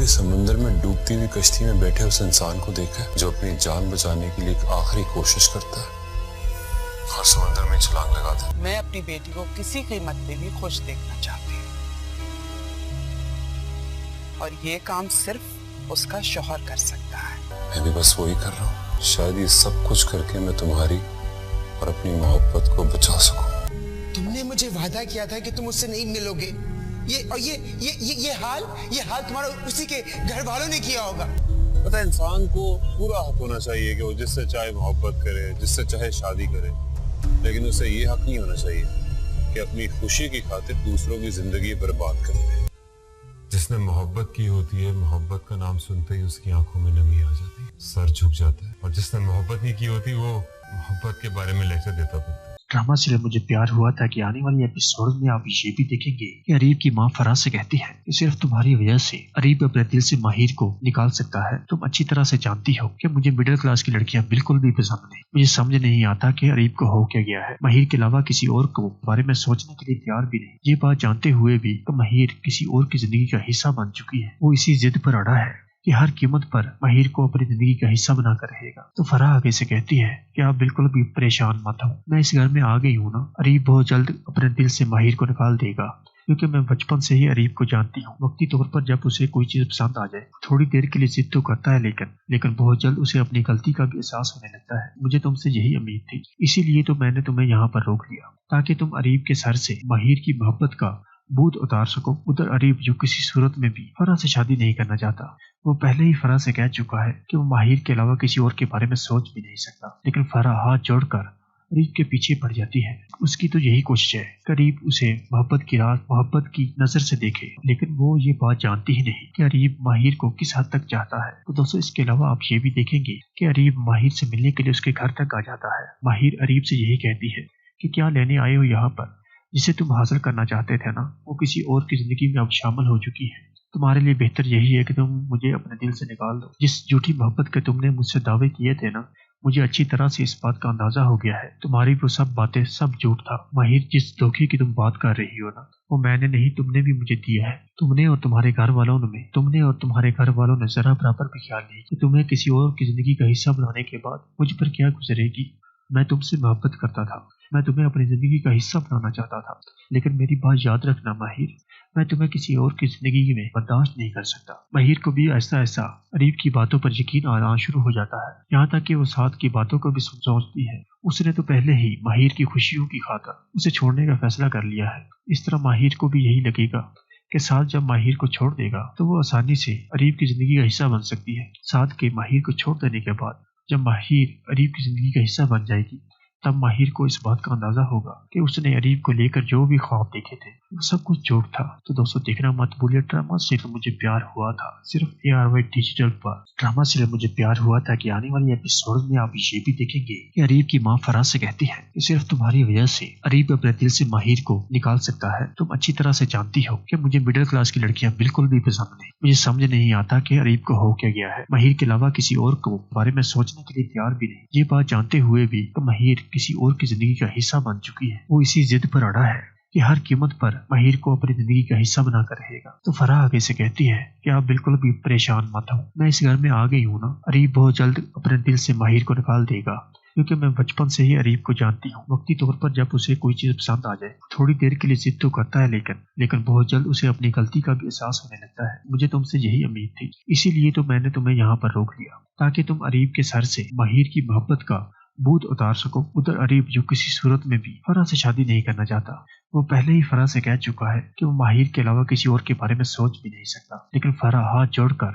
कभी समुद्र में डूबती हुई कश्ती में बैठे उस इंसान को देखा है जो अपनी जान बचाने के लिए एक आखिरी कोशिश करता है और समुद्र में छलांग लगाता है। मैं अपनी बेटी को किसी कीमत पे भी खुश देखना चाहती हूँ और ये काम सिर्फ उसका शौहर कर सकता है। मैं भी बस वही कर रहा हूँ। शायद ये सब कुछ करके मैं तुम्हारी और अपनी मोहब्बत को बचा सकूं। तुमने मुझे वादा किया था कि तुम उससे नहीं मिलोगे। ये हाल तुम्हारा उसी के घर वालों ने किया होगा। पता है, इंसान को पूरा हक होना चाहिए कि वो जिससे चाहे मोहब्बत करे, जिससे चाहे शादी करे, लेकिन उसे ये हक नहीं होना चाहिए कि अपनी खुशी की खातिर दूसरों की जिंदगी बर्बाद कर दे। जिसने मोहब्बत की होती है, मोहब्बत का नाम सुनते ही उसकी आंखों में नमी आ जाती है, सर झुक जाता है, और जिसने मोहब्बत नहीं की होती वो मोहब्बत के बारे में लेक्चर देता फिरता है। ड्रामा सीरियल मुझे प्यार हुआ था कि आने वाले एपिसोड में आप ये भी देखेंगे कि अरीब की मां फराज से कहती है कि सिर्फ तुम्हारी वजह से अरीब अपने दिल से माहिर को निकाल सकता है। तुम अच्छी तरह से जानती हो कि मुझे मिडिल क्लास की लड़कियां बिल्कुल भी पसंद नहीं। मुझे समझ नहीं आता कि अरीब को हो क्या गया है। माहिर के अलावा किसी और को बारे में सोचने के लिए तैयार भी नहीं। ये बात जानते हुए भी कि माहिर किसी और की जिंदगी का हिस्सा बन चुकी है, वो इसी जिद पर अड़ा है कि हर कीमत पर माहिर को अपनी जिंदगी का हिस्सा बनाकर रहेगा। तो फराह आगे से कहती है कि आप बिल्कुल भी परेशान मत हो, मैं इस घर में आ गई हूँ ना। अरीब बहुत जल्द अपने दिल से माहिर को निकाल देगा, क्योंकि मैं बचपन से ही अरीब को जानती हूँ। वक्ती तौर पर जब उसे कोई चीज पसंद आ जाए थोड़ी देर के लिए जिद तो करता है, लेकिन बहुत जल्द उसे अपनी गलती का भी एहसास होने लगता है। मुझे तुमसे यही उम्मीद थी, इसीलिए तो मैंने तुम्हें यहाँ पर रोक लिया ताकि तुम अरीब के सर से माहिर की मोहब्बत का भूत उतार सको। उधर अरीब जो किसी सूरत में भी फराह से शादी नहीं करना चाहता, वो पहले ही फराह से कह चुका है कि वो माहिर के अलावा किसी और के बारे में सोच भी नहीं सकता। लेकिन फराह हाथ जोड़कर अरीब के पीछे पड़ जाती है। उसकी तो यही कोशिश है कि अरीब उसे मोहब्बत की रात मोहब्बत की नजर से देखे, लेकिन वो ये बात जानती ही नहीं कि अरीब माहिर को किस हद तक चाहता है। तो दोस्तों, इसके अलावा आप ये भी देखेंगे कि अरीब माहिर से मिलने के लिए उसके घर तक आ जाता है। माहिर अरीब से यही कहती है कि क्या लेने आए हो यहाँ पर, जिसे तुम हासिल करना चाहते थे ना, वो किसी और की जिंदगी में अब शामिल हो चुकी है। तुम्हारे लिए बेहतर यही है कि तुम मुझे अपने दिल से निकाल दो। जिस झूठी मोहब्बत के तुमने मुझसे दावे किए थे ना, मुझे अच्छी तरह से इस बात का अंदाजा हो गया है। तुम्हारी वो सब बातें सब झूठ था। माहिर, जिस धोखे की तुम बात कर रही हो ना, वो मैंने नहीं, तुमने भी मुझे दिया है। तुमने और तुम्हारे घर वालों ने जरा बराबर भी ख्याल नहीं कि तुम्हें किसी और की जिंदगी का हिस्सा बनाने के बाद मुझ पर क्या गुजरेगी। मैं तुमसे मोहब्बत करता था, मैं तुम्हें अपनी जिंदगी का हिस्सा बनाना चाहता था, लेकिन मेरी बात याद रखना माहिर, मैं तुम्हें किसी और की जिंदगी में बर्दाश्त नहीं कर सकता। माहिर को भी ऐसा अरीब की बातों पर यकीन आना शुरू हो जाता है, यहाँ तक कि वो साथ की बातों को भी सोचती है। उसने तो पहले ही माहिर की खुशियों की खातिर उसे छोड़ने का फैसला कर लिया है। इस तरह माहिर को भी यही लगेगा कि साथ जब माहिर को छोड़ देगा तो वो आसानी से अरीब की जिंदगी का हिस्सा बन सकती है। साथ के माहिर को छोड़ देने के बाद जब माहिर अरीब की जिंदगी का हिस्सा बन जाएगी, तब माहिर को इस बात का अंदाजा होगा कि उसने अरीब को लेकर जो भी ख्वाब देखे थे वो सब कुछ झूठ था। तो दोस्तों, देखना मत भूलिए ड्रामा सीरियल मुझे प्यार हुआ था, सिर्फ ARY डिजिटल पर। ड्रामा सीरियल मुझे प्यार हुआ था कि आने वाले एपिसोड में आप ये भी देखेंगे कि अरीब की मां फराज से कहती है कि सिर्फ तुम्हारी वजह से अरीब अपने दिल से माहिर को निकाल सकता है। तुम अच्छी तरह से जानती हो कि मुझे मिडिल क्लास की लड़कियां बिल्कुल भी पसंद नहीं। मुझे समझ नहीं आता कि अरीब को हो क्या गया है। माहिर के अलावा किसी और को बारे में सोचने के लिए तैयार भी नहीं। ये बात जानते हुए भी कि माहिर किसी और की जिंदगी का हिस्सा बन चुकी है, वो इसी जिद पर अड़ा है कि हर कीमत पर माहिर को अपनी जिंदगी का हिस्सा बनाकर रहेगा। तो फराह आगे से कहती है कि आप बिल्कुल भी परेशान मत हो, मैं इस घर में आ गई हूँ ना। अरीब बहुत जल्द अपने दिल से माहिर को निकाल देगा, क्योंकि मैं बचपन से ही अरीब को जानती हूँ। वक्ती तौर पर जब उसे कोई चीज पसंद आ जाए थोड़ी देर के लिए जिद तो करता है, लेकिन बहुत जल्द उसे अपनी गलती का भी एहसास होने लगता है। मुझे तुमसे यही उम्मीद थी, इसीलिए तो मैंने तुम्हें यहाँ पर रोक लिया ताकि तुम अरीब के सर से माहिर की मोहब्बत का भूत उतार सको। उधर अरीब जो किसी सूरत में भी फराह से शादी नहीं करना चाहता, वो पहले ही फराह से कह चुका है कि वो माहिर के अलावा किसी और के बारे में सोच भी नहीं सकता। लेकिन फराह हाथ जोड़कर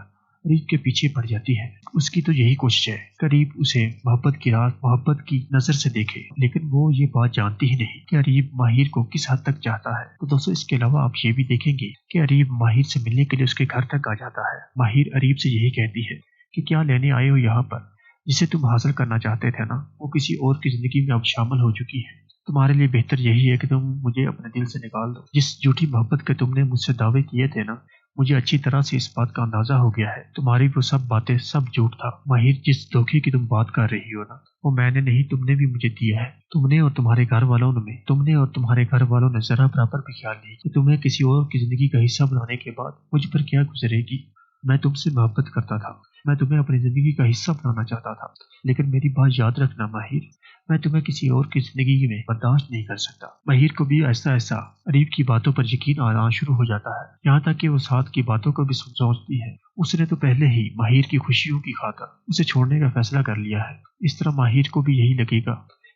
अरीब के पीछे पड़ जाती है। उसकी तो यही कोशिश है कि अरीब उसे मोहब्बत की रात मोहब्बत की नजर से देखे, लेकिन वो ये बात जानती ही नहीं कि अरीब माहिर को किस हद तक चाहता है। तो दोस्तों, इसके अलावा आप ये भी देखेंगे कि अरीब माहिर से मिलने के लिए उसके घर तक आ जाता है। माहिर अरीब से यही कहती है कि क्या लेने आए हो यहाँ पर, जिसे तुम हासिल करना चाहते थे ना, वो किसी और की जिंदगी में अब शामिल हो चुकी है। तुम्हारे लिए बेहतर यही है कि तुम मुझे अपने दिल से निकाल दो। जिस झूठी मोहब्बत के तुमने मुझसे दावे किए थे ना, मुझे अच्छी तरह से इस बात का अंदाजा हो गया है। तुम्हारी वो सब बातें सब झूठ था। माहिर, जिस धोखे की तुम बात कर रही हो ना, वो मैंने नहीं, तुमने भी मुझे दिया है। तुमने और तुम्हारे घर वालों ने जरा बराबर भी ख्याल नहीं कि तुम्हें किसी और की जिंदगी का हिस्सा बनाने के बाद मुझ पर क्या गुजरेगी। मैं तुमसे मोहब्बत करता था, मैं तुम्हें अपनी जिंदगी का हिस्सा बनाना चाहता था, लेकिन मेरी बात याद रखना माहिर, मैं तुम्हें किसी और की जिंदगी में बर्दाश्त नहीं कर सकता। माहिर को भी ऐसा ऐसा अरीब की बातों पर यकीन आना शुरू हो जाता है, यहाँ तक कि वो साथ की बातों को भी सोचती है। उसने तो पहले ही माहिर की खुशियों की खातिर उसे छोड़ने का फैसला कर लिया है। इस तरह माहिर को भी यही लगेगा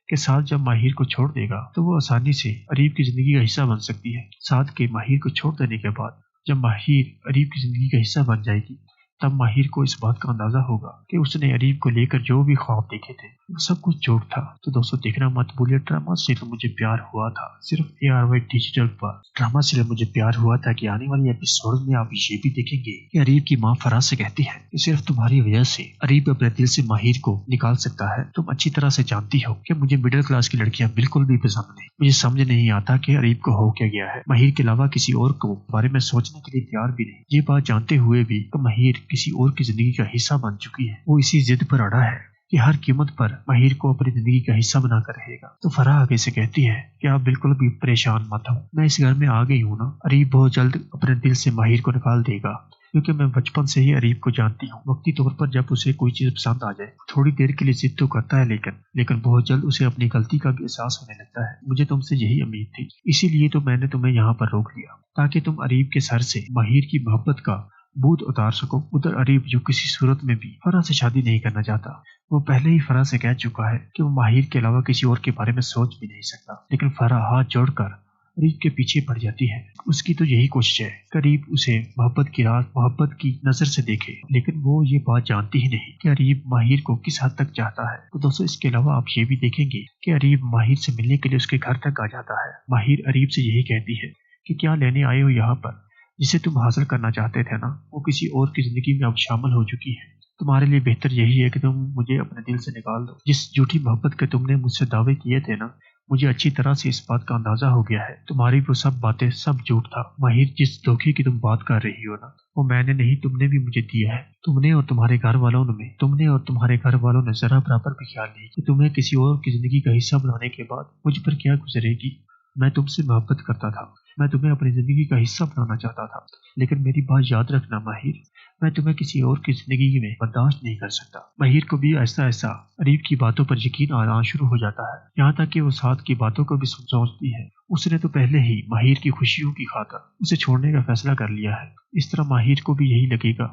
कि साथ जब माहिर को छोड़ देगा तो वो आसानी से अरीब की जिंदगी का हिस्सा बन सकती है। साथ के माहिर को छोड़ देने के बाद जब माहिर अरीब की जिंदगी का हिस्सा बन जाएगी, तब माहिर को इस बात का अंदाजा होगा कि उसने अरीब को लेकर जो भी ख्वाब देखे थे वो सब कुछ झूठ था। तो दोस्तों देखना मत भूलिए ड्रामा सीरियल मुझे प्यार हुआ था सिर्फ ARY डिजिटल पर। ड्रामा सीरियल मुझे प्यार हुआ था कि आने वाले एपिसोड में आप ये भी देखेंगे कि अरीब की माँ फराज से कहती है कि सिर्फ तुम्हारी वजह से अरीब अपने दिल से माहिर को निकाल सकता है। तुम अच्छी तरह से जानती हो कि मुझे मिडिल क्लास की लड़कियां बिल्कुल भी पसंद नहीं। मुझे समझ नहीं आता कि अरीब को हो क्या गया है। माहिर के अलावा किसी और को बारे में सोचने के लिए तैयार भी नहीं। ये बात जानते हुए भी कि माहिर किसी और की जिंदगी का हिस्सा बन चुकी है, वो इसी जिद पर अड़ा है कि हर कीमत पर माहिर को अपनी जिंदगी का हिस्सा बनाकर रहेगा। तो फराह आगे से कहती है कि आप बिल्कुल भी परेशान मत हो, मैं इस घर में आ गई हूँ ना। अरीब बहुत जल्द अपने दिल से माहिर को निकाल देगा, क्योंकि मैं बचपन से ही अरीब को जानती हूँ। वक्ती तौर पर जब उसे कोई चीज पसंद आ जाए थोड़ी देर के लिए जिद तो करता है, लेकिन बहुत जल्द उसे अपनी गलती का भी एहसास होने लगता है। मुझे तुमसे यही उम्मीद थी, इसीलिए तो मैंने तुम्हें यहाँ पर रोक लिया ताकि तुम अरीब के सर से माहिर की मोहब्बत का बोझ उतार सको। उधर अरीब जो किसी सूरत में भी फराह से शादी नहीं करना चाहता, वो पहले ही फराह से कह चुका है कि वो माहिर के अलावा किसी और के बारे में सोच भी नहीं सकता। लेकिन फराह हाथ जोड़कर अरीब के पीछे पड़ जाती है। उसकी तो यही कोशिश है कि अरीब उसे मोहब्बत की नजर से देखे, लेकिन वो ये बात जानती ही नहीं कि अरीब माहिर को किस हद तक चाहता है। तो दोस्तों इसके अलावा आप ये भी देखेंगे कि अरीब माहिर से मिलने के लिए उसके घर तक आ जाता है। माहिर अरीब से यही कहती है कि क्या लेने आए हो यहाँ पर, जिसे तुम हासिल करना चाहते थे ना, वो किसी और की जिंदगी में अब शामिल हो चुकी है। तुम्हारे लिए बेहतर यही है कि तुम मुझे अपने दिल से निकाल दो। जिस झूठी मोहब्बत के तुमने मुझसे दावे किए थे ना, मुझे अच्छी तरह से इस बात का अंदाजा हो गया है। तुम्हारी वो सब बातें सब झूठ था। माहिर जिस धोखे की तुम बात कर रही हो ना, वो मैंने नहीं तुमने भी मुझे दिया है। तुमने और तुम्हारे घर वालों ने जरा बराबर भी ख्याल नहीं कि तुम्हें किसी और की जिंदगी का हिस्सा बनाने के बाद मुझ पर क्या गुजरेगी। मैं तुमसे मोहब्बत करता था, मैं तुम्हें अपनी जिंदगी का हिस्सा बनाना चाहता था, लेकिन मेरी बात याद रखना माहिर, मैं तुम्हें किसी और की जिंदगी में बर्दाश्त नहीं कर सकता। माहिर को भी ऐसा अरीब की बातों पर यकीन आना शुरू हो जाता है, यहाँ तक कि वो साथ की बातों को भी सोचती है। उसने तो पहले ही माहिर की खुशियों की खातिर उसे छोड़ने का फैसला कर लिया है। इस तरह माहिर को भी यही लगेगा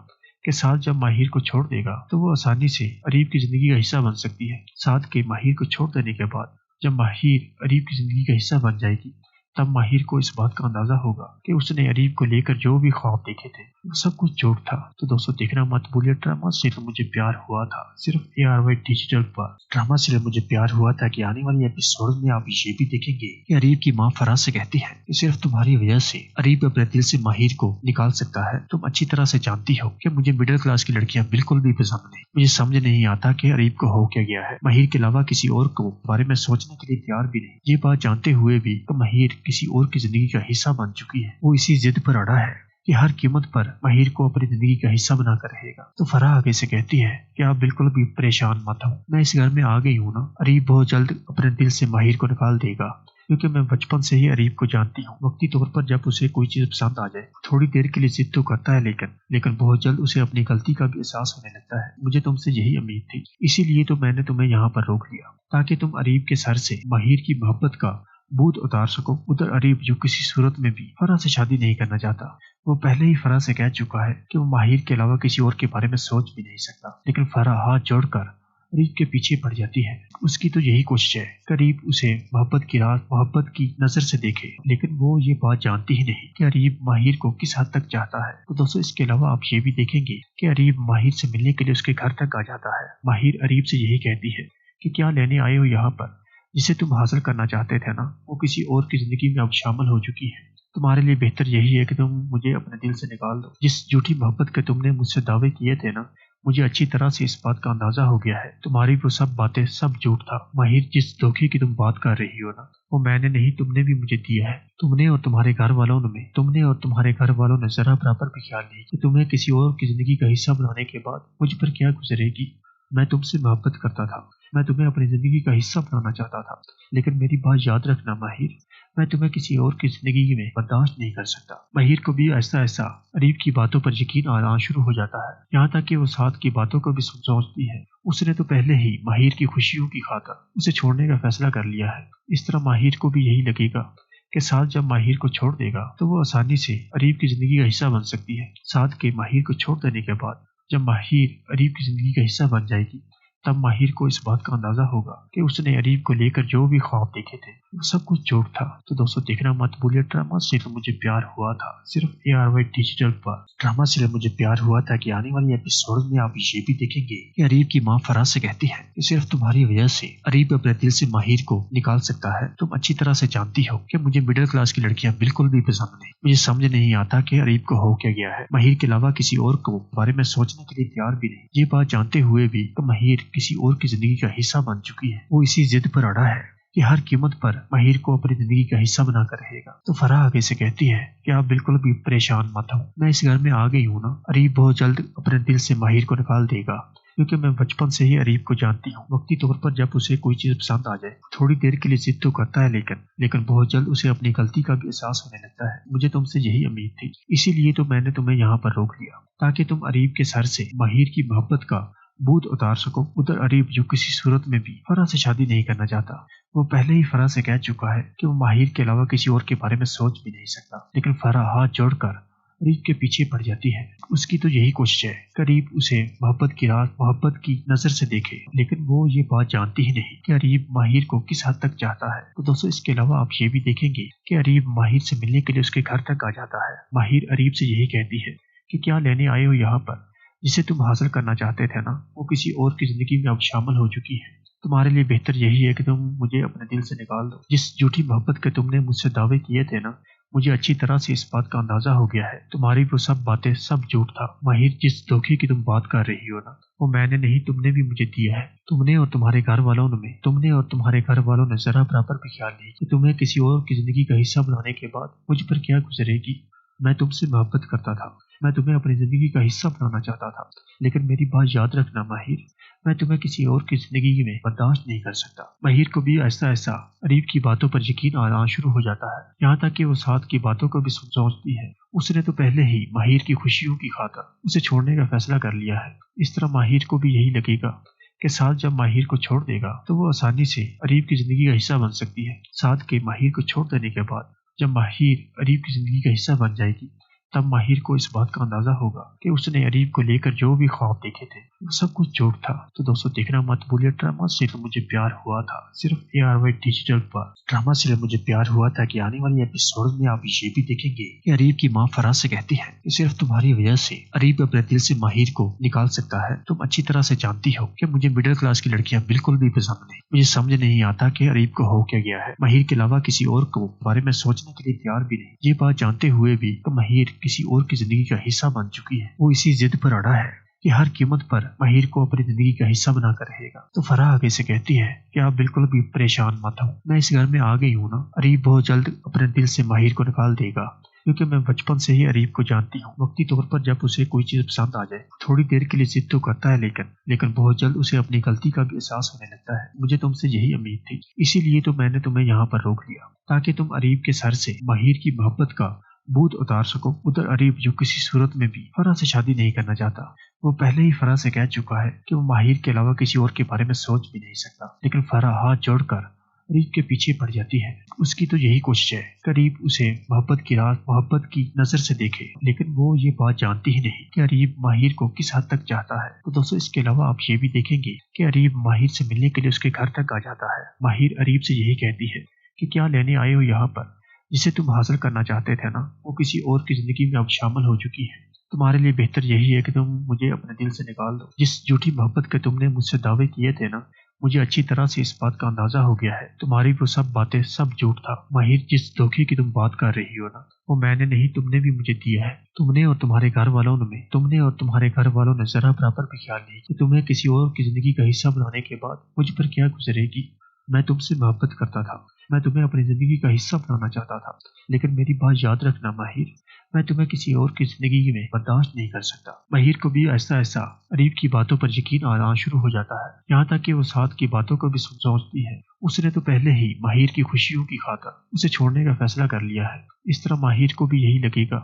कि साथ जब माहिर को छोड़ देगा तो वो आसानी से अरीब की जिंदगी का हिस्सा बन सकती है। साथ के माहिर को छोड़ देने के बाद जब माहिर अरीब की जिंदगी का हिस्सा बन जाएगी, तब माहिर को इस बात का अंदाजा होगा कि उसने अरीब को लेकर जो भी ख्वाब देखे थे वो सब कुछ झूठ था। तो दोस्तों देखना मत भूलिए ड्रामा सीरियल मुझे प्यार हुआ था सिर्फ ARY डिजिटल पर। ड्रामा सीरियल मुझे प्यार हुआ था कि आने वाले एपिसोड में आप ये भी देखेंगे कि अरीब की माँ फराज से कहती है कि सिर्फ तुम्हारी वजह से अरीब अपने दिल से माहिर को निकाल सकता है। तुम अच्छी तरह से जानती हो कि मुझे मिडिल क्लास की लड़कियां बिल्कुल भी पसंद नहीं। मुझे समझ नहीं आता कि अरीब को हो क्या गया है। माहिर के अलावा किसी और को बारे में सोचने के लिए तैयार भी नहीं। ये बात जानते हुए भी कि माहिर किसी और की जिंदगी का हिस्सा बन चुकी है, वो इसी जिद पर अड़ा है कि हर कीमत पर माहिर को अपनी जिंदगी का हिस्सा बनाकर रहेगा। तो फराह आगे से कहती है कि आप बिल्कुल भी परेशान मत हो, मैं इस घर में आ गई हूँ ना। अरीब बहुत जल्द अपने दिल से माहिर को निकाल देगा, क्योंकि मैं बचपन से ही अरीब को जानती हूँ। वक्ती तौर पर जब उसे कोई चीज पसंद आ जाए थोड़ी देर के लिए जिद तो करता है, लेकिन बहुत जल्द उसे अपनी गलती का भी एहसास होने लगता है। मुझे तुमसे यही उम्मीद थी, इसीलिए तो मैंने तुम्हें यहाँ पर रोक लिया ताकि तुम अरीब के सर से माहिर की मोहब्बत का बोझ उतार सको। उधर अरीब जो किसी सूरत में भी फराह से शादी नहीं करना चाहता, वो पहले ही फराह से कह चुका है कि वो माहिर के अलावा किसी और के बारे में सोच भी नहीं सकता। लेकिन फराह हाथ जोड़कर अरीब के पीछे पड़ जाती है। उसकी तो यही कोशिश है कि अरीब उसे मोहब्बत की नजर से देखे, लेकिन वो ये बात जानती ही नहीं कि अरीब माहिर को किस हद तक चाहता है। तो दोस्तों इसके अलावा आप ये भी देखेंगे कि अरीब माहिर से मिलने के लिए उसके घर तक आ जाता है। माहिर अरीब से यही कहती है कि क्या लेने आए हो यहाँ पर, जिसे तुम हासिल करना चाहते थे ना, वो किसी और की जिंदगी में अब शामिल हो चुकी है। तुम्हारे लिए बेहतर यही है कि तुम मुझे अपने दिल से निकाल दो। जिस झूठी मोहब्बत के तुमने मुझसे दावे किए थे ना, मुझे अच्छी तरह से इस बात का अंदाजा हो गया है। तुम्हारी वो सब बातें सब झूठ था। माहिर जिस धोखे की तुम बात कर रही हो ना, वो मैंने नहीं तुमने भी मुझे दिया है। तुमने और तुम्हारे घर वालों ने जरा बराबर भी ख्याल नहीं कि तुम्हें किसी और की जिंदगी का हिस्सा बनाने के बाद मुझ पर क्या गुजरेगी। मैं तुमसे मोहब्बत करता था, मैं तुम्हें अपनी जिंदगी का हिस्सा बनाना चाहता था, लेकिन मेरी बात याद रखना माहिर, मैं तुम्हें किसी और की जिंदगी में बर्दाश्त नहीं कर सकता। माहिर को भी ऐसा ऐसा अरीब की बातों पर यकीन आना शुरू हो जाता है, यहाँ तक कि वो साथ की बातों को भी सोचती है। उसने तो पहले ही माहिर की खुशियों की खातिर उसे छोड़ने का फैसला कर लिया है। इस तरह माहिर को भी यही लगेगा कि साथ जब माहिर को छोड़ देगा तो वो आसानी से अरीब की जिंदगी का हिस्सा बन सकती है। साथ के माहिर को छोड़ देने के बाद जब माहिर अरीब की जिंदगी का हिस्सा बन जाएगी, तब माहिर को इस बात का अंदाजा होगा कि उसने अरीब को लेकर जो भी ख्वाब देखे थे वो सब कुछ झूठ था। तो दोस्तों देखना मत भूलिए ड्रामा सीरियल मुझे प्यार हुआ था सिर्फ ARY डिजिटल पर। ड्रामा सीरियल मुझे प्यार हुआ था कि आने वाले एपिसोड में आप ये भी देखेंगे कि अरीब की माँ फराज से कहती है कि सिर्फ तुम्हारी वजह से अरीब अपने दिल से माहिर को निकाल सकता है। तुम अच्छी तरह से जानती हो कि मुझे मिडिल क्लास की लड़कियां बिल्कुल भी पसंद नहीं। मुझे समझ नहीं आता कि अरीब को हो क्या गया है। माहिर के अलावा किसी और को बारे में सोचने के लिए तैयार भी नहीं। ये बात जानते हुए भी कि माहिर किसी और की जिंदगी का हिस्सा बन चुकी है, वो इसी जिद पर अड़ा है कि हर कीमत पर माहिर को अपनी जिंदगी का हिस्सा बनाकर रहेगा। तो फराह आगे से कहती है कि आप बिल्कुल भी परेशान मत हो, मैं इस घर में आ गई हूँ ना। अरीब बहुत जल्द अपने दिल से माहिर को निकाल देगा, क्योंकि मैं बचपन से ही अरीब को जानती हूँ। वक्ती तौर पर जब उसे कोई चीज पसंद आ जाए थोड़ी देर के लिए जिद तो करता है, लेकिन बहुत जल्द उसे अपनी गलती का भी एहसास होने लगता है। मुझे तुमसे यही उम्मीद थी, इसीलिए तो मैंने तुम्हें यहाँ पर रोक लिया ताकि तुम अरीब के सर से माहिर की मोहब्बत का भूत उतार सको। उधर अरीब जो किसी सूरत में भी फराह से शादी नहीं करना चाहता, वो पहले ही फराह से कह चुका है कि वो माहिर के अलावा किसी और के बारे में सोच भी नहीं सकता। लेकिन फराह हाथ जोड़कर अरीब के पीछे पड़ जाती है। उसकी तो यही कोशिश है कि अरीब उसे मोहब्बत की रात मोहब्बत की नजर से देखे, लेकिन वो ये बात जानती ही नहीं कि अरीब माहिर को किस हद तक चाहता है। तो दोस्तों इसके अलावा आप ये भी देखेंगे कि अरीब माहिर से मिलने के लिए उसके घर तक आ जाता है। माहिर अरीब से यही कहती है कि क्या लेने आए हो यहाँ पर, जिसे तुम हासिल करना चाहते थे ना, वो किसी और की जिंदगी में अब शामिल हो चुकी है। तुम्हारे लिए बेहतर यही है कि तुम मुझे अपने दिल से निकाल दो। जिस झूठी मोहब्बत के तुमने मुझसे दावे किए थे ना, मुझे अच्छी तरह से इस बात का अंदाजा हो गया है। तुम्हारी वो सब बातें सब झूठ था। माहिर जिस धोखे की तुम बात कर रही हो ना, वो मैंने नहीं तुमने भी मुझे दिया है। तुमने और तुम्हारे घर वालों ने जरा बराबर भी ख्याल नहीं कि तुम्हें किसी और की जिंदगी का हिस्सा बनाने के बाद मुझ पर क्या गुजरेगी। मैं तुमसे मोहब्बत करता था, मैं तुम्हें अपनी जिंदगी का हिस्सा बनाना चाहता था, लेकिन मेरी बात याद रखना माहिर, मैं तुम्हें किसी और की जिंदगी में बर्दाश्त नहीं कर सकता। माहिर को भी ऐसा ऐसा अरीब की बातों पर यकीन आना शुरू हो जाता है, यहाँ तक कि वो साथ की बातों को भी सोचती है। उसने तो पहले ही माहिर की खुशियों की खातिर उसे छोड़ने का फैसला कर लिया है। इस तरह माहिर को भी यही लगेगा कि साथ जब माहिर को छोड़ देगा तो वो आसानी से अरीब की जिंदगी का हिस्सा बन सकती है। साथ के माहिर को छोड़ देने के बाद जब माहिर अरीब की जिंदगी का हिस्सा बन जाएगी, तब माहिर को इस बात का अंदाजा होगा कि उसने अरीब को लेकर जो भी ख्वाब देखे थे वो सब कुछ झूठ था। तो दोस्तों देखना मत भूलिए ड्रामा सीरियल मुझे प्यार हुआ था सिर्फ ARY डिजिटल पर। ड्रामा सीरियल मुझे प्यार हुआ था कि आने वाले एपिसोड में आप ये भी देखेंगे कि अरीब की माँ फराज से कहती है कि सिर्फ तुम्हारी वजह से अरीब अपने दिल से माहिर को निकाल सकता है। तुम अच्छी तरह से जानती हो कि मुझे मिडिल क्लास की लड़कियां बिल्कुल भी पसंद नहीं। मुझे समझ नहीं आता कि अरीब को हो क्या गया है। माहिर के अलावा किसी और को बारे में सोचने के लिए तैयार भी नहीं। ये बात जानते हुए भी कि माहिर किसी और की जिंदगी का हिस्सा बन चुकी है, वो इसी जिद पर अड़ा है कि हर कीमत पर माहिर को अपनी जिंदगी का हिस्सा बनाकर रहेगा। तो फराह आगे से कहती है कि आप बिल्कुल भी परेशान मत हो, मैं इस घर में आ गई हूँ ना। अरीब बहुत जल्द अपने दिल से माहिर को निकाल देगा, क्योंकि मैं बचपन से ही अरीब को जानती हूँ। वक्ती तौर पर जब उसे कोई चीज पसंद आ जाए थोड़ी देर के लिए जिद तो करता है, लेकिन बहुत जल्द उसे अपनी गलती का भी एहसास होने लगता है। मुझे तुमसे यही उम्मीद थी, इसीलिए तो मैंने तुम्हें यहाँ पर रोक लिया ताकि तुम अरीब के सर से माहिर की मोहब्बत का भूत उतार सको। उधर अरीब जो किसी सूरत में भी फराह से शादी नहीं करना चाहता, वो पहले ही फराह से कह चुका है कि वो माहिर के अलावा किसी और के बारे में सोच भी नहीं सकता। लेकिन फराह हाथ जोड़कर अरीब के पीछे पड़ जाती है। उसकी तो यही कोशिश है कि अरीब उसे मोहब्बत की रात मोहब्बत की नजर से देखे, लेकिन वो ये बात जानती ही नहीं कि अरीब माहिर को किस हद तक चाहता है। तो दोस्तों इसके अलावा आप ये भी देखेंगे कि अरीब माहिर से मिलने के लिए उसके घर तक आ जाता है। माहिर अरीब से यही कहती है कि क्या लेने आए हो यहाँ पर, जिसे तुम हासिल करना चाहते थे ना, वो किसी और की जिंदगी में अब शामिल हो चुकी है। तुम्हारे लिए बेहतर यही है कि तुम मुझे अपने दिल से निकाल दो। जिस झूठी मोहब्बत के तुमने मुझसे दावे किए थे ना, मुझे अच्छी तरह से इस बात का अंदाजा हो गया है। तुम्हारी वो सब बातें सब झूठ था। माहिर जिस धोखे की तुम बात कर रही हो ना, वो मैंने नहीं तुमने भी मुझे दिया है। तुमने और तुम्हारे घर वालों ने जरा बराबर भी ख्याल नहीं कि तुम्हें किसी और की जिंदगी का हिस्सा बनाने के बाद मुझ पर क्या गुजरेगी। मैं तुमसे मोहब्बत करता था, मैं तुम्हें अपनी जिंदगी का हिस्सा बनाना चाहता था, लेकिन मेरी बात याद रखना माहिर, मैं तुम्हें किसी और की जिंदगी में बर्दाश्त नहीं कर सकता। माहिर को भी ऐसा ऐसा अरीब की बातों पर यकीन आना शुरू हो जाता है, यहाँ तक कि वो साथ की बातों को भी सोचती है। उसने तो पहले ही माहिर की खुशियों की खातिर उसे छोड़ने का फैसला कर लिया है। इस तरह माहिर को भी यही लगेगा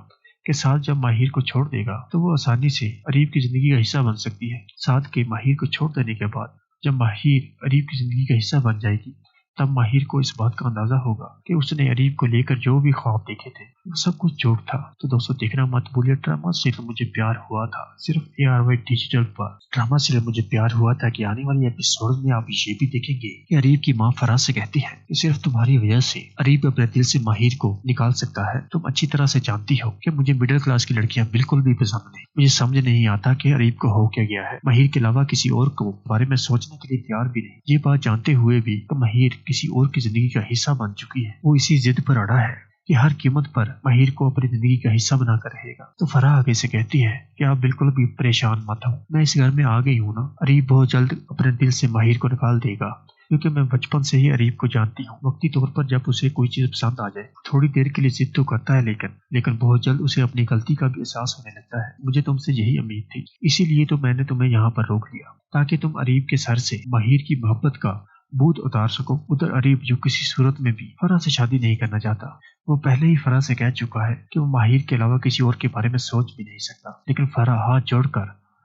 कि साथ जब माहिर को छोड़ देगा तो वो आसानी से अरीब की जिंदगी का हिस्सा बन सकती है। साथ के माहिर को छोड़ देने के बाद जब माहिर अरीब की जिंदगी का हिस्सा बन जाएगी, तब माहिर को इस बात का अंदाजा होगा कि उसने अरीब को लेकर जो भी ख्वाब देखे थे वो सब कुछ झूठ था। तो दोस्तों देखना मत भूलिए ड्रामा सीरियल मुझे प्यार हुआ था, सिर्फ ARY डिजिटल पर। ड्रामा सीरियल मुझे प्यार हुआ था कि आने वाले एपिसोड में आप ये भी देखेंगे कि अरीब की माँ फराज से कहती है कि सिर्फ तुम्हारी वजह से अरीब अपने दिल से माहिर को निकाल सकता है। तुम अच्छी तरह से जानती हो कि मुझे मिडिल क्लास की लड़कियां बिल्कुल भी पसंद नहीं। मुझे समझ नहीं आता कि अरीब को हो क्या गया है। माहिर के अलावा किसी और को बारे में सोचने के लिए तैयार भी नहीं। ये बात जानते हुए भी कि माहिर किसी और की जिंदगी का हिस्सा बन चुकी है, वो इसी जिद पर अड़ा है कि हर कीमत पर माहिर को अपनी जिंदगी का हिस्सा बनाकर रहेगा। तो फराह आगे से कहती है कि आप बिल्कुल भी परेशान मत हो, मैं इस घर में आ गई हूँ ना। अरीब बहुत जल्द अपने दिल से माहिर को निकाल देगा, क्योंकि मैं बचपन से ही अरीब को जानती हूँ। वक्ती तौर पर जब उसे कोई चीज पसंद आ जाए थोड़ी देर के लिए जिद तो करता है, लेकिन बहुत jल्द उसे अपनी गलती का भी एहसास होने लगता है। मुझे तुमसे यही उम्मीद थी, इसीलिए तो मैंने तुम्हें यहाँ पर रोक लिया, ताकि तुम अरीब के सर से माहिर की मोहब्बत का बोझ उतार सको। उधर अरीब जो किसी सूरत में भी फराह से शादी नहीं करना चाहता, वो पहले ही फराह से कह चुका है कि वो माहिर के अलावा किसी और के बारे में सोच भी नहीं सकता। लेकिन फराह हाथ जोड़कर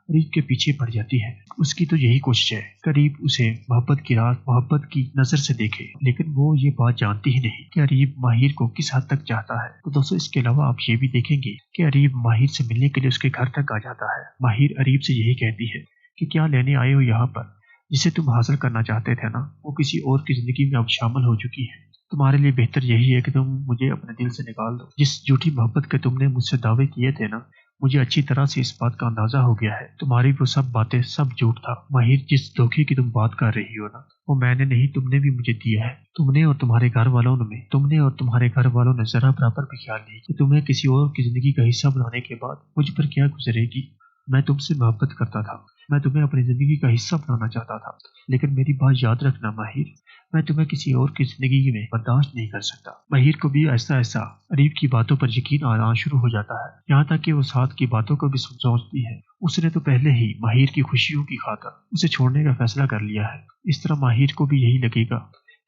अरीब के पीछे पड़ जाती है। उसकी तो यही कोशिश है कि अरीब उसे मोहब्बत की रात मोहब्बत की नजर से देखे, लेकिन वो ये बात जानती ही नहीं कि अरीब माहिर को किस हद तक चाहता है। तो दोस्तों इसके अलावा आप ये भी देखेंगे कि अरीब माहिर से मिलने के लिए उसके घर तक आ जाता है। माहिर अरीब से यही कहती है कि क्या लेने आए हो यहाँ पर, जिसे तुम हासिल करना चाहते थे ना, वो किसी और की जिंदगी में अब शामिल हो चुकी है। तुम्हारे लिए बेहतर यही है कि तुम मुझे अपने दिल से निकाल दो। जिस झूठी मोहब्बत के तुमने मुझसे दावे किए थे ना, मुझे अच्छी तरह से इस बात का अंदाजा हो गया है। तुम्हारी वो सब बातें सब झूठ था। माहिर जिस धोखे की तुम बात कर रही हो ना, वो मैंने नहीं, तुमने भी मुझे दिया है। तुमने और तुम्हारे घर वालों ने जरा बराबर भी ख्याल नहीं कि तुम्हें किसी और की जिंदगी का हिस्सा बनाने के बाद मुझ पर क्या गुजरेगी। मैं तुमसे मोहब्बत करता था, मैं तुम्हें अपनी जिंदगी का हिस्सा बनाना चाहता था, लेकिन मेरी बात याद रखना माहिर, मैं तुम्हें किसी और की जिंदगी में बर्दाश्त नहीं कर सकता। माहिर को भी ऐसा ऐसा अरीब की बातों पर यकीन आना शुरू हो जाता है, यहाँ तक कि वो साथ की बातों को भी सोचती है। उसने तो पहले ही माहिर की खुशियों की खातिर उसे छोड़ने का फैसला कर लिया है। इस तरह माहिर को भी यही लगेगा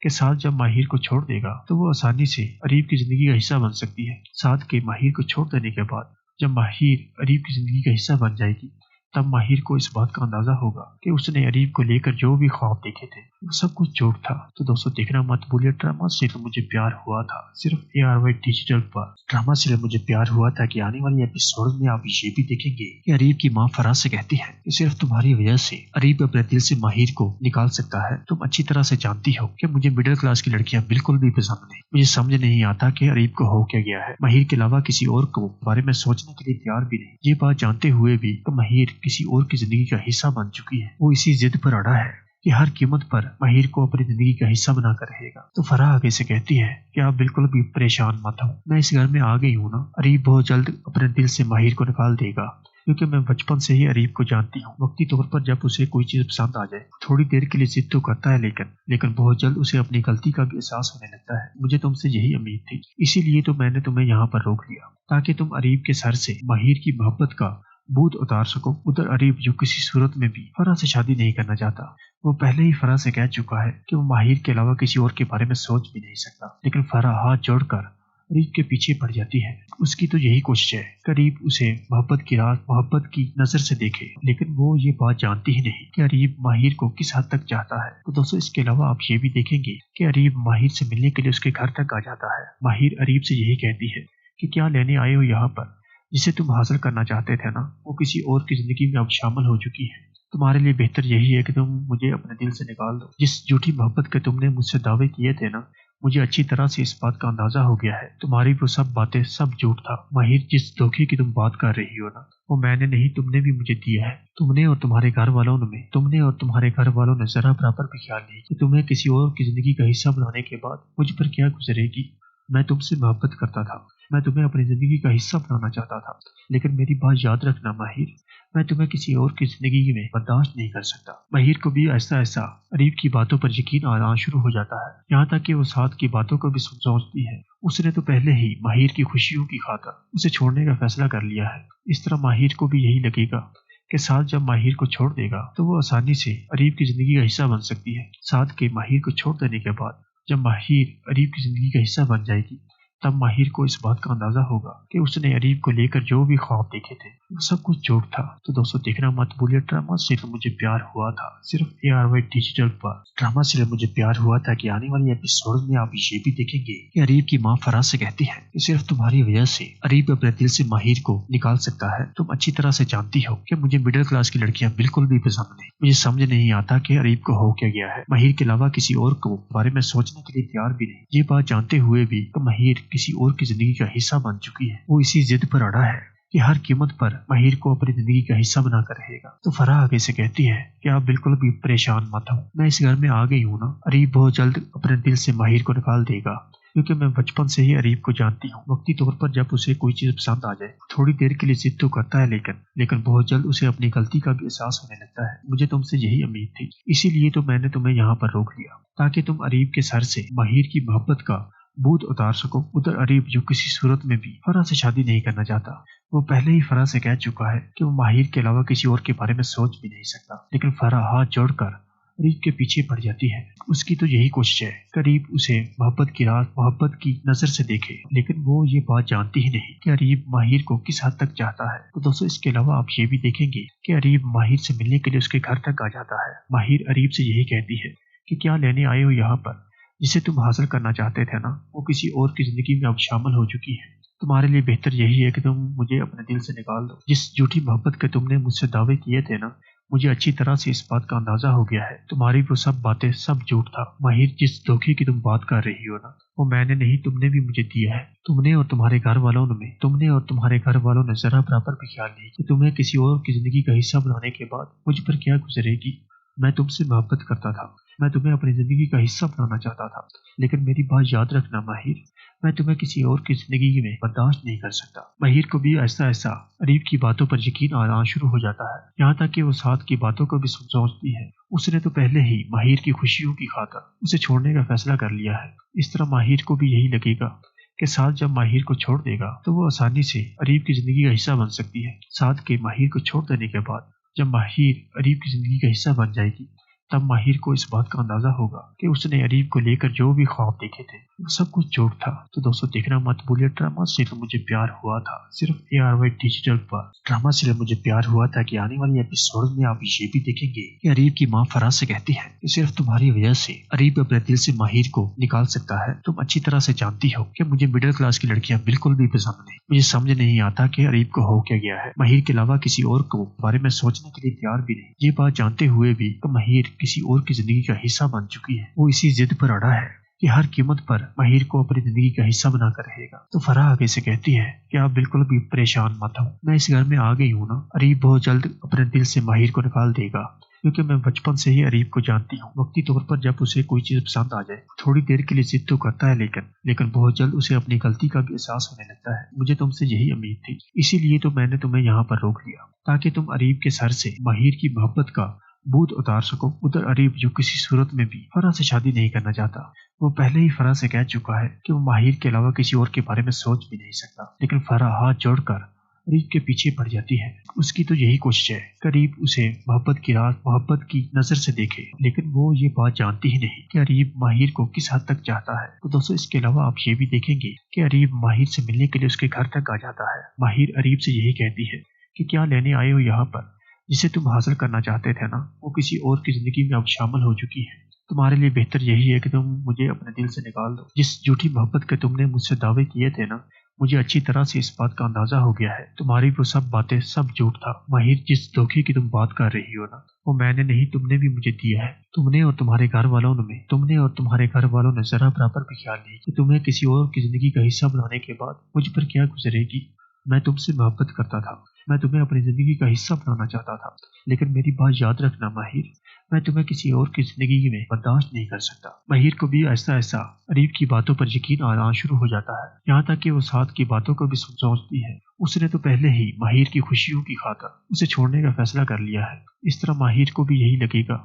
कि साथ जब माहिर को छोड़ देगा तो वो आसानी से अरीब की जिंदगी का हिस्सा बन सकती है। साथ के माहिर को छोड़ देने के बाद जब माहिर अरीब की जिंदगी का हिस्सा बन जाएगी, तब माहिर को इस बात का अंदाजा होगा कि उसने अरीब को लेकर जो भी ख्वाब देखे थे वो सब कुछ झूठ था। तो दोस्तों देखना मत भूलिए ड्रामा सीरियल मुझे प्यार हुआ था, सिर्फ ARY डिजिटल पर। ड्रामा सीरियल मुझे प्यार हुआ था कि आने वाले एपिसोड में आप ये भी देखेंगे कि अरीब की माँ फराज से कहती है कि सिर्फ तुम्हारी वजह से अरीब अपने दिल से माहिर को निकाल सकता है। तुम अच्छी तरह से जानती हो कि मुझे मिडिल क्लास की लड़कियां बिल्कुल भी पसंद नहीं। मुझे समझ नहीं आता कि अरीब को हो क्या गया है। माहिर के अलावा किसी और को बारे में सोचने के लिए तैयार भी नहीं। ये बात जानते हुए भी कि माहिर किसी और की जिंदगी का हिस्सा बन चुकी है, वो इसी जिद पर अड़ा है कि हर कीमत पर माहिर को अपनी जिंदगी का हिस्सा बनाकर रहेगा। तो फराह आगे से कहती है कि आप बिल्कुल भी परेशान मत हो, मैं इस घर में आ गई हूँ ना। अरीब बहुत जल्द अपने दिल से माहिर को निकाल देगा, क्योंकि मैं बचपन से ही अरीब को जानती हूँ। वक्ती तौर पर जब उसे कोई चीज पसंद आ जाए थोड़ी देर के लिए जिद तो करता है, लेकिन बहुत जल्द उसे अपनी गलती का भी एहसास होने लगता है। मुझे तुमसे यही उम्मीद थी, इसीलिए तो मैंने तुम्हें यहाँ पर रोक लिया, ताकि तुम अरीब के सर से माहिर की मोहब्बत का बोझ उतार सको। उधर अरीब जो किसी सूरत में भी फराह से शादी नहीं करना चाहता, वो पहले ही फराह से कह चुका है कि वो माहिर के अलावा किसी और के बारे में सोच भी नहीं सकता। लेकिन फराह हाथ जोड़कर अरीब के पीछे पड़ जाती है। उसकी तो यही कोशिश है कि अरीब उसे मोहब्बत की रात मोहब्बत की नजर से देखे, लेकिन वो ये बात जानती ही नहीं कि अरीब माहिर को किस हद तक चाहता है। तो दोस्तों इसके अलावा आप ये भी देखेंगे कि अरीब माहिर से मिलने के लिए उसके घर तक आ जाता है। माहिर अरीब से यही कहती है कि क्या लेने आए हो यहाँ पर, जिसे तुम हासिल करना चाहते थे ना, वो किसी और की जिंदगी में अब शामिल हो चुकी है। तुम्हारे लिए बेहतर यही है कि तुम मुझे अपने दिल से निकाल दो। जिस झूठी मोहब्बत के तुमने मुझसे दावे किए थे ना, मुझे अच्छी तरह से इस बात का अंदाजा हो गया है। तुम्हारी वो सब बातें सब झूठ था। माहिर जिस धोखे की तुम बात कर रही हो ना, वो मैंने नहीं, तुमने भी मुझे दिया है। तुमने और तुम्हारे घर वालों ने जरा बराबर भी ख्याल नहीं कि तुम्हें किसी और की जिंदगी का हिस्सा बनाने के बाद मुझ पर क्या गुजरेगी। मैं तुमसे मोहब्बत करता था, मैं तुम्हें अपनी जिंदगी का हिस्सा बनाना चाहता था, लेकिन मेरी बात याद रखना माहिर, मैं तुम्हें किसी और की जिंदगी में बर्दाश्त नहीं कर सकता। माहिर को भी ऐसा ऐसा अरीब की बातों पर यकीन आना शुरू हो जाता है, यहाँ तक कि वो साथ की बातों को भी सोचती है। उसने तो पहले ही माहिर की खुशियों की खातिर उसे छोड़ने का फैसला कर लिया है। इस तरह माहिर को भी यही लगेगा कि साथ जब माहिर को छोड़ देगा तो वो आसानी से अरीब की जिंदगी का हिस्सा बन सकती है। साथ के माहिर को छोड़ देने के बाद जब माहिर अरीब की जिंदगी का हिस्सा बन जाएगी तब माहिर को इस बात का अंदाजा होगा कि उसने अरीब को लेकर जो भी ख्वाब देखे थे वो सब कुछ झूठ था। तो दोस्तों देखना मत भूलिए ड्रामा सिर्फ मुझे प्यार हुआ था सिर्फ ARY डिजिटल पर। ड्रामा सिर्फ मुझे प्यार हुआ था कि आने वाले एपिसोड में आप ये भी देखेंगे कि अरीब की माँ फराज से कहती है कि सिर्फ तुम्हारी वजह से अरीब अपने दिल से माहिर को निकाल सकता है। तुम अच्छी तरह से जानती हो कि मुझे मिडिल क्लास की लड़कियां बिल्कुल भी पसंद नहीं। मुझे समझ नहीं आता कि अरीब को हो क्या गया है। माहिर के अलावा किसी और को बारे में सोचने के लिए तैयार भी नहीं। ये बात जानते हुए भी कि माहिर किसी और की जिंदगी का हिस्सा बन चुकी है, वो इसी जिद पर अड़ा है कि हर कीमत पर माहिर को अपनी जिंदगी का हिस्सा बनाकर रहेगा। तो फराह आगे से कहती है कि आप बिल्कुल भी परेशान मत हो, मैं इस घर में आ गई हूँ ना। अरीब बहुत जल्द अपने दिल से माहिर को निकाल देगा क्योंकि मैं बचपन से ही अरीब को जानती हूँ। वक्ती तौर पर जब उसे कोई चीज पसंद आ जाए थोड़ी देर के लिए जिद तो करता है लेकिन बहुत जल्द उसे अपनी गलती का भी एहसास होने लगता है। मुझे तुमसे यही उम्मीद थी, इसीलिए तो मैंने तुम्हें यहाँ पर रोक लिया ताकि तुम अरीब के सर से माहिर की मोहब्बत का बूझ उतार सको। उधर अरीब जो किसी सूरत में भी फराह से शादी नहीं करना चाहता, वो पहले ही फराह से कह चुका है कि वो माहिर के अलावा किसी और के बारे में सोच भी नहीं सकता। लेकिन फराह हाथ जोड़कर अरीब के पीछे पड़ जाती है। उसकी तो यही कोशिश है कि अरीब उसे मोहब्बत की रात मोहब्बत की नजर से देखे, लेकिन वो ये बात जानती ही नहीं कि अरीब माहिर को किस हद तक चाहता है। तो दोस्तों इसके अलावा आप ये भी देखेंगे कि अरीब माहिर से मिलने के लिए उसके घर तक आ जाता है। माहिर अरीब से यही कहती है कि क्या लेने आए हो यहाँ पर, जिसे तुम हासिल करना चाहते थे ना वो किसी और की जिंदगी में अब शामिल हो चुकी है। तुम्हारे लिए बेहतर यही है कि तुम मुझे अपने दिल से निकाल दो। जिस झूठी मोहब्बत के तुमने मुझसे दावे किए थे ना, मुझे अच्छी तरह से इस बात का अंदाजा हो गया है। तुम्हारी वो सब बातें सब झूठ था। माहिर जिस धोखे की तुम बात कर रही हो ना, वो मैंने नहीं तुमने भी मुझे दिया है। तुमने और तुम्हारे घर वालों ने जरा बराबर भी ख्याल नहीं कि तुम्हें किसी और की जिंदगी का हिस्सा बनाने के बाद मुझ पर क्या गुजरेगी। मैं तुमसे मोहब्बत करता था, मैं तुम्हें अपनी जिंदगी का हिस्सा बनाना चाहता था, लेकिन मेरी बात याद रखना माहिर, मैं तुम्हें किसी और की जिंदगी में बर्दाश्त नहीं कर सकता। माहिर को भी ऐसा ऐसा अरीब की बातों पर यकीन आना शुरू हो जाता है, यहाँ तक कि वो साथ की बातों को भी सोचती है। उसने तो पहले ही माहिर की खुशियों की खातिर उसे छोड़ने का फैसला कर लिया है। इस तरह माहिर को भी यही लगेगा कि साथ जब माहिर को छोड़ देगा तो वो आसानी से अरीब की जिंदगी का हिस्सा बन सकती है। साथ के माहिर को छोड़ देने के बाद जब माहिर अरीब की जिंदगी का हिस्सा बन जाएगी तब माहिर को इस बात का अंदाजा होगा कि उसने अरीब को लेकर जो भी ख्वाब देखे थे वो सब कुछ झूठ था। तो दोस्तों देखना मत भूलिए ड्रामा सिर्फ मुझे प्यार हुआ था सिर्फ ARY डिजिटल पर। ड्रामा सिर्फ मुझे प्यार हुआ था कि आने वाले एपिसोड में आप ये भी देखेंगे कि अरीब की माँ फराज से कहती है कि सिर्फ तुम्हारी वजह से अरीब अपने दिल से माहिर को निकाल सकता है। तुम अच्छी तरह से जानती हो कि मुझे मिडिल क्लास की लड़कियां बिल्कुल भी पसंद नहीं। मुझे समझ नहीं आता कि अरीब को हो क्या गया है। माहिर के अलावा किसी और को बारे में सोचने के लिए तैयार भी नहीं। ये बात जानते हुए भी कि माहिर किसी और की जिंदगी का हिस्सा बन चुकी है, वो इसी जिद पर अड़ा है कि हर कीमत पर माहिर को अपनी जिंदगी का हिस्सा बनाकर रहेगा। तो फराह आगे से कहती है कि आप बिल्कुल भी परेशान मत हो, मैं इस घर में आ गई हूँ ना। अरीब बहुत जल्द अपने दिल से माहिर को निकाल देगा क्योंकि मैं बचपन से ही अरीब को जानती हूँ। वक्ती तौर पर जब उसे कोई चीज पसंद आ जाए थोड़ी देर के लिए जिद तो करता है लेकिन बहुत जल्द उसे अपनी गलती का भी एहसास होने लगता है। मुझे तुमसे यही उम्मीद थी, इसीलिए तो मैंने तुम्हें यहाँ पर रोक लिया ताकि तुम अरीब के सर से माहिर की मोहब्बत का बूझ उतार सको। उधर अरीब जो किसी सूरत में भी फराह से शादी नहीं करना चाहता, वो पहले ही फराह से कह चुका है कि वो माहिर के अलावा किसी और के बारे में सोच भी नहीं सकता। लेकिन फराह हाथ जोड़कर अरीब के पीछे पड़ जाती है। उसकी तो यही कोशिश है कि अरीब उसे मोहब्बत की रात मोहब्बत की नजर से देखे, लेकिन वो ये बात जानती ही नहीं कि अरीब माहिर को किस हद तक चाहता है। तो दोस्तों इसके अलावा आप ये भी देखेंगे कि अरीब माहिर से मिलने के लिए उसके घर तक आ जाता है। माहिर अरीब से यही कहती है कि क्या लेने आए हो यहाँ पर, जिसे तुम हासिल करना चाहते थे ना वो किसी और की जिंदगी में अब शामिल हो चुकी है। तुम्हारे लिए बेहतर यही है कि तुम मुझे अपने दिल से निकाल दो। जिस झूठी मोहब्बत के तुमने मुझसे दावे किए थे ना, मुझे अच्छी तरह से इस बात का अंदाजा हो गया है। तुम्हारी वो सब बातें सब झूठ था। माहिर जिस धोखे की तुम बात कर रही हो ना, वो मैंने नहीं तुमने भी मुझे दिया है। तुमने और तुम्हारे घर वालों ने जरा बराबर भी ख्याल नहीं कि तुम्हें किसी और की जिंदगी का हिस्सा बनाने के बाद मुझ पर क्या गुजरेगी। मैं तुमसे मोहब्बत करता था, मैं तुम्हें अपनी जिंदगी का हिस्सा बनाना चाहता था, लेकिन मेरी बात याद रखना माहिर, मैं तुम्हें किसी और की जिंदगी में बर्दाश्त नहीं कर सकता। माहिर को भी ऐसा ऐसा अरीब की बातों पर यकीन आना शुरू हो जाता है, यहाँ तक कि वो साथ की बातों को भी सोचती है। उसने तो पहले ही माहिर की खुशियों की खातिर उसे छोड़ने का फैसला कर लिया है। इस तरह माहिर को भी यही लगेगा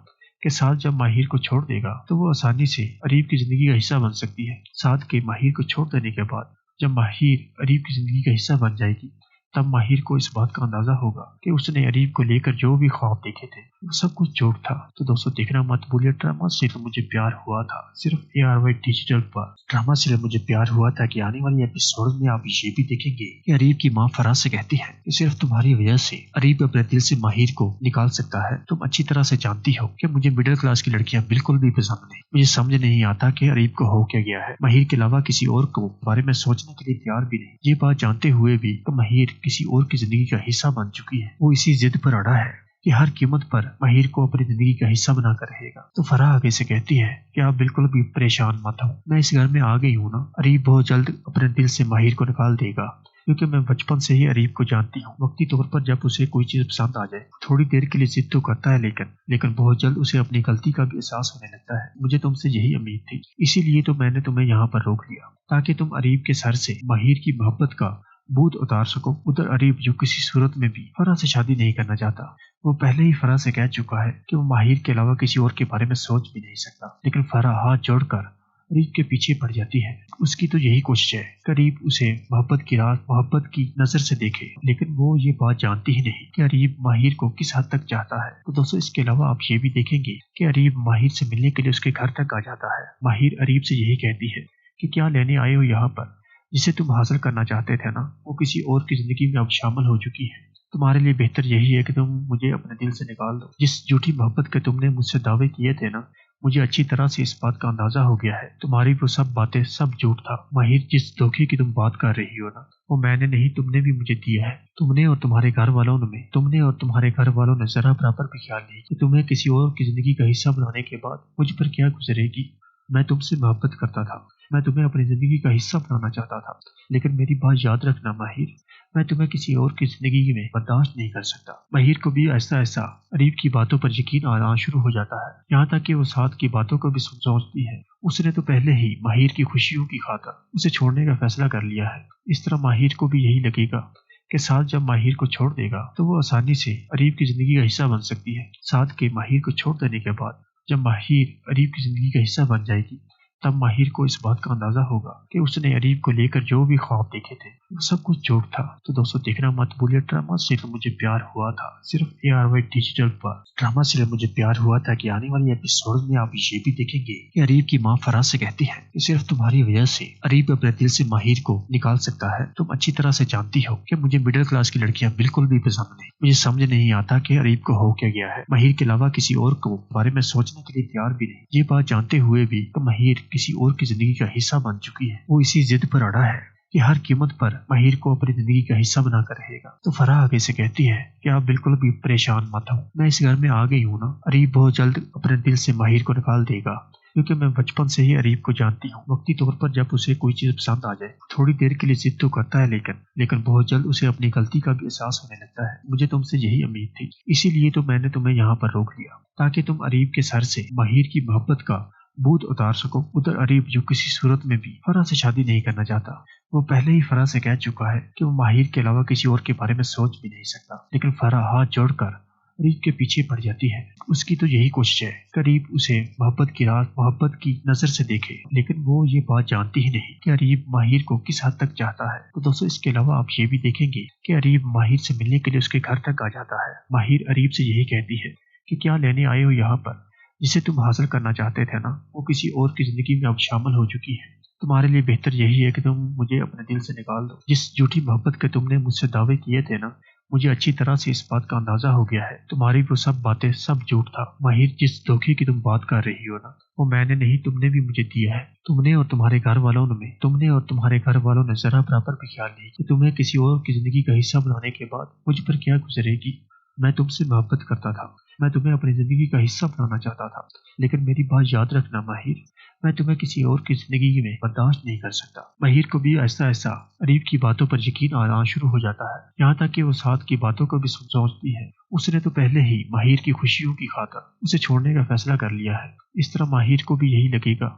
कि साथ जब माहिर को छोड़ देगा तो वो आसानी से अरीब की जिंदगी का हिस्सा बन सकती है। साथ के माहिर को छोड़ देने के बाद जब माहिर अरीब की जिंदगी का हिस्सा बन जाएगी तब माहिर को इस बात का अंदाजा होगा कि उसने अरीब को लेकर जो भी ख्वाब देखे थे वो सब कुछ झूठ था। तो दोस्तों देखना मत भूलिए ड्रामा सीरियल मुझे प्यार हुआ था सिर्फ ARY डिजिटल पर। ड्रामा सीरियल मुझे प्यार हुआ था कि आने वाले एपिसोड में आप ये भी देखेंगे कि अरीब की माँ फराज से कहती है कि सिर्फ तुम्हारी वजह से अरीब अपने दिल से माहिर को निकाल सकता है। तुम अच्छी तरह से जानती हो कि मुझे मिडिल क्लास की लड़कियां बिल्कुल भी पसंद नहीं। मुझे समझ नहीं आता कि अरीब को हो क्या गया है। माहिर के अलावा किसी और को बारे में सोचने के लिए तैयार भी नहीं। ये बात जानते हुए भी तो माहिर किसी और की जिंदगी का हिस्सा बन चुकी है। वो इसी जिद पर अड़ा है कि हर कीमत पर माहिर को अपनी जिंदगी का हिस्सा बनाकर रहेगा। तो फराह आगे से कहती है कि आप बिल्कुल भी परेशान मत हो, मैं इस घर में आ गई हूँ ना। अरीब बहुत जल्द अपने दिल से माहिर को निकाल देगा क्योंकि मैं बचपन से ही अरीब को जानती हूँ। वक्ती तौर पर जब उसे कोई चीज पसंद आ जाए थोड़ी देर के लिए जिद तो करता है लेकिन बहुत जल्द उसे अपनी गलती का भी एहसास होने लगता है। मुझे तुमसे यही उम्मीद थी, इसीलिए तो मैंने तुम्हें यहाँ पर रोक लिया ताकि तुम अरीब के सर से माहिर की मोहब्बत का भूत उतार सको। उधर अरीब जो किसी सूरत में भी फराह से शादी नहीं करना चाहता, वो पहले ही फराह से कह चुका है कि वो माहिर के अलावा किसी और के बारे में सोच भी नहीं सकता। लेकिन फराह हाथ जोड़कर अरीब के पीछे पड़ जाती है। उसकी तो यही कोशिश है कि अरीब उसे मोहब्बत की रात मोहब्बत की नजर से देखे, लेकिन वो ये बात जानती ही नहीं कि अरीब माहिर को किस हद तक चाहता है। तो दोस्तों इसके अलावा आप ये भी देखेंगे कि अरीब माहिर से मिलने के लिए उसके घर तक आ जाता है। माहिर अरीब से यही कहती है कि क्या लेने आए हो यहाँ पर, जिसे तुम हासिल करना चाहते थे ना वो किसी और की जिंदगी में अब शामिल हो चुकी है। तुम्हारे लिए बेहतर यही है कि तुम मुझे अपने दिल से निकाल दो। जिस झूठी मोहब्बत के तुमने मुझसे दावे किए थे ना, मुझे अच्छी तरह से इस बात का अंदाजा हो गया है। तुम्हारी वो सब बातें सब झूठ था। माहिर जिस धोखे की तुम बात कर रही हो ना, वो मैंने नहीं तुमने भी मुझे दिया है। तुमने और तुम्हारे घर वालों ने जरा बराबर भी ख्याल नहीं कि तुम्हें किसी और की जिंदगी का हिस्सा बनाने के बाद मुझ पर क्या गुजरेगी। मैं तुमसे मोहब्बत करता था, मैं तुम्हें अपनी जिंदगी का हिस्सा बनाना चाहता था, लेकिन मेरी बात याद रखना माहिर, मैं तुम्हें किसी और की जिंदगी में बर्दाश्त नहीं कर सकता। माहिर को भी ऐसा ऐसा अरीब की बातों पर यकीन आना शुरू हो जाता है, यहाँ तक कि वो साथ की बातों को भी सोचती है। उसने तो पहले ही माहिर की खुशियों की खातिर उसे छोड़ने का फैसला कर लिया है। इस तरह माहिर को भी यही लगेगा कि साथ जब माहिर को छोड़ देगा तो वो आसानी से अरीब की जिंदगी का हिस्सा बन सकती है। साथ के माहिर को छोड़ देने के बाद जब माहिर अरीब की जिंदगी का हिस्सा बन जाएगी तब माहिर को इस बात का अंदाजा होगा कि उसने अरीब को लेकर जो भी ख्वाब देखे थे वो सब कुछ झूठ था। तो दोस्तों देखना मत भूलिए ड्रामा सीरियल मुझे प्यार हुआ था सिर्फ ARY डिजिटल पर। ड्रामा सीरियल मुझे प्यार हुआ था कि आने वाले एपिसोड में आप ये भी देखेंगे कि अरीब की माँ फराज से कहती है कि सिर्फ तुम्हारी वजह से अरीब अपने दिल से माहिर को निकाल सकता है। तुम अच्छी तरह से जानती हो कि मुझे मिडिल क्लास की लड़कियां बिल्कुल भी पसंद नहीं। मुझे समझ नहीं आता कि अरीब को हो क्या गया है। माहिर के अलावा किसी और को बारे में सोचने के लिए तैयार भी नहीं। ये बात जानते हुए भी तो माहिर किसी और की जिंदगी का हिस्सा बन चुकी है। वो इसी जिद पर अड़ा है कि हर कीमत पर माहिर को अपनी जिंदगी का हिस्सा बनाकर रहेगा। तो फराह आगे से कहती है कि आप बिल्कुल भी परेशान मत हो, मैं इस घर में आ गई हूँ ना। अरीब बहुत जल्द अपने दिल से माहिर को निकाल देगा क्योंकि मैं बचपन से ही अरीब को जानती हूँ। वक्ती तौर पर जब उसे कोई चीज पसंद आ जाए थोड़ी देर के लिए जिद तो करता है लेकिन बहुत जल्द उसे अपनी गलती का भी एहसास होने लगता है। मुझे तुमसे यही उम्मीद थी, इसीलिए तो मैंने तुम्हें यहाँ पर रोक लिया ताकि तुम अरीब के सर से माहिर की मोहब्बत का भूत उतार सको। उधर अरीब जो किसी सूरत में भी फराह से शादी नहीं करना चाहता, वो पहले ही फराह से कह चुका है कि वो माहिर के अलावा किसी और के बारे में सोच भी नहीं सकता। लेकिन फराह हाथ जोड़कर अरीब के पीछे पड़ जाती है। उसकी तो यही कोशिश है कि अरीब उसे मोहब्बत की रात मोहब्बत की नजर से देखे, लेकिन वो ये बात जानती ही नहीं कि अरीब माहिर को किस हद तक चाहता है। तो दोस्तों इसके अलावा आप ये भी देखेंगे कि अरीब माहिर से मिलने के लिए उसके घर तक आ जाता है। माहिर अरीब से यही कहती है कि क्या लेने आए हो यहाँ पर, जिसे तुम हासिल करना चाहते थे ना वो किसी और की जिंदगी में अब शामिल हो चुकी है। तुम्हारे लिए बेहतर यही है कि तुम मुझे अपने दिल से निकाल दो। जिस झूठी मोहब्बत के तुमने मुझसे दावे किए थे ना, मुझे अच्छी तरह से इस बात का अंदाजा हो गया है। तुम्हारी वो सब बातें सब झूठ था। माहिर जिस धोखे की तुम बात कर रही हो ना, वो मैंने नहीं तुमने भी मुझे दिया है। तुमने और तुम्हारे घर वालों ने जरा बराबर भी ख्याल नहीं कि तुम्हें किसी और की जिंदगी का हिस्सा बनाने के बाद मुझ पर क्या गुजरेगी। मैं तुमसे मोहब्बत करता था, मैं तुम्हें अपनी जिंदगी का हिस्सा बनाना चाहता था, लेकिन मेरी बात याद रखना माहिर, मैं तुम्हें किसी और की जिंदगी में बर्दाश्त नहीं कर सकता। माहिर को भी ऐसा ऐसा अरीब की बातों पर यकीन आना शुरू हो जाता है, यहाँ तक कि वो साद की बातों को भी सोचती है। उसने तो पहले ही माहिर की खुशियों की खातिर उसे छोड़ने का फैसला कर लिया है। इस तरह माहिर को भी यही लगेगा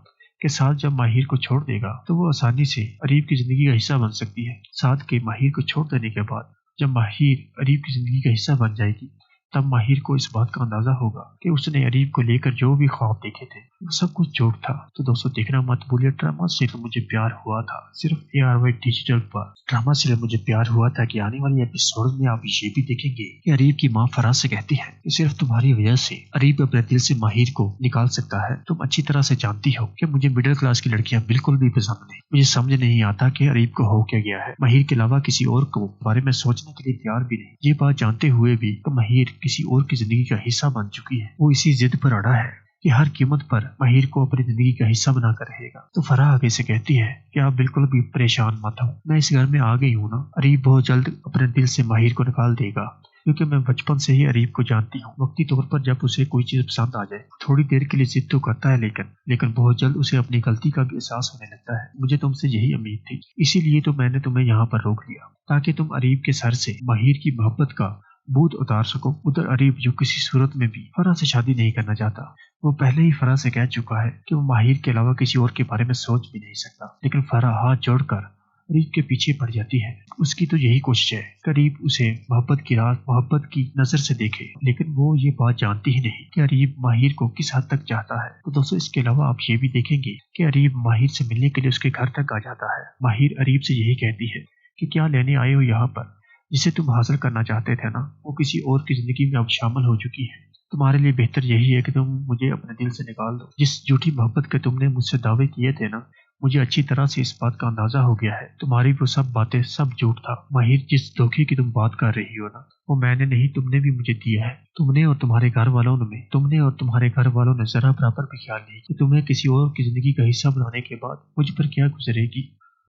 कि साद जब माहिर को छोड़ देगा तो वो आसानी से अरीब की जिंदगी का हिस्सा बन सकती है। साद के माहिर को छोड़ देने के बाद जब माहिर अरीब की जिंदगी का हिस्सा बन जाएगी, तब माहिर को इस बात का अंदाजा होगा कि उसने अरीब को लेकर जो भी ख्वाब देखे थे वो सब कुछ झूठ था। तो दोस्तों देखना मत भूलिए ड्रामा से तो मुझे प्यार हुआ था सिर्फ ARY डिजिटल पर। ड्रामा से मुझे प्यार हुआ था कि आने वाले एपिसोड में आप ये भी देखेंगे कि अरीब की माँ फराज से कहती है कि सिर्फ तुम्हारी वजह से अरीब अपने दिल से माहिर को निकाल सकता है। तुम अच्छी तरह से जानती हो कि मुझे मिडिल क्लास की लड़कियां बिल्कुल भी पसंद नहीं। मुझे समझ नहीं आता कि अरीब को हो क्या गया है। माहिर के अलावा किसी और को बारे में सोचने के लिए तैयार भी नहीं। ये बात जानते हुए भी कि माहिर किसी और की जिंदगी का हिस्सा बन चुकी है, वो इसी जिद पर अड़ा है कि हर कीमत पर माहिर को अपनी जिंदगी का हिस्सा बनाकर रहेगा। तो फराह आगे से कहती है कि आप बिल्कुल भी परेशान मत हो, मैं इस घर में आ गई हूँ ना। अरीब बहुत जल्द अपने दिल से माहिर को निकाल देगा, क्योंकि मैं बचपन से ही अरीब को जानती हूँ। वक्ती तौर पर जब उसे कोई चीज पसंद आ जाए थोड़ी देर के लिए जिद तो करता है, लेकिन बहुत जल्द उसे अपनी गलती का भी एहसास होने लगता है। मुझे तुमसे यही उम्मीद थी, इसीलिए तो मैंने तुम्हें यहाँ पर रोक लिया ताकि तुम अरीब के सर से माहिर की मोहब्बत का भूत उतार सको। उधर अरीब जो किसी सूरत में भी फराह से शादी नहीं करना चाहता, वो पहले ही फराह से कह चुका है कि वो माहिर के अलावा किसी और के बारे में सोच भी नहीं सकता। लेकिन फराह हाथ जोड़कर अरीब के पीछे पड़ जाती है। उसकी तो यही कोशिश है कि अरीब उसे मोहब्बत की रात मोहब्बत की नजर से देखे, लेकिन वो ये बात जानती ही नहीं कि अरीब माहिर को किस हद तक चाहता है। तो दोस्तों इसके अलावा आप ये भी देखेंगे कि अरीब माहिर से मिलने के लिए उसके घर तक आ जाता है। माहिर अरीब से यही कहती है कि क्या लेने आए हो यहाँ पर, जिसे तुम हासिल करना चाहते थे ना, वो किसी और की जिंदगी में अब शामिल हो चुकी है। तुम्हारे लिए बेहतर यही है कि तुम मुझे अपने दिल से निकाल दो। जिस झूठी मोहब्बत के तुमने मुझसे दावे किए थे ना, मुझे अच्छी तरह से इस बात का अंदाजा हो गया है। तुम्हारी वो सब बातें सब झूठ था। माहिर जिस धोखे की तुम बात कर रही हो ना, वो मैंने नहीं तुमने भी मुझे दिया है। तुमने और तुम्हारे घर वालों ने जरा बराबर भी ख्याल नहीं कि तुम्हें किसी और की जिंदगी का हिस्सा बनाने के बाद मुझ पर क्या गुजरेगी।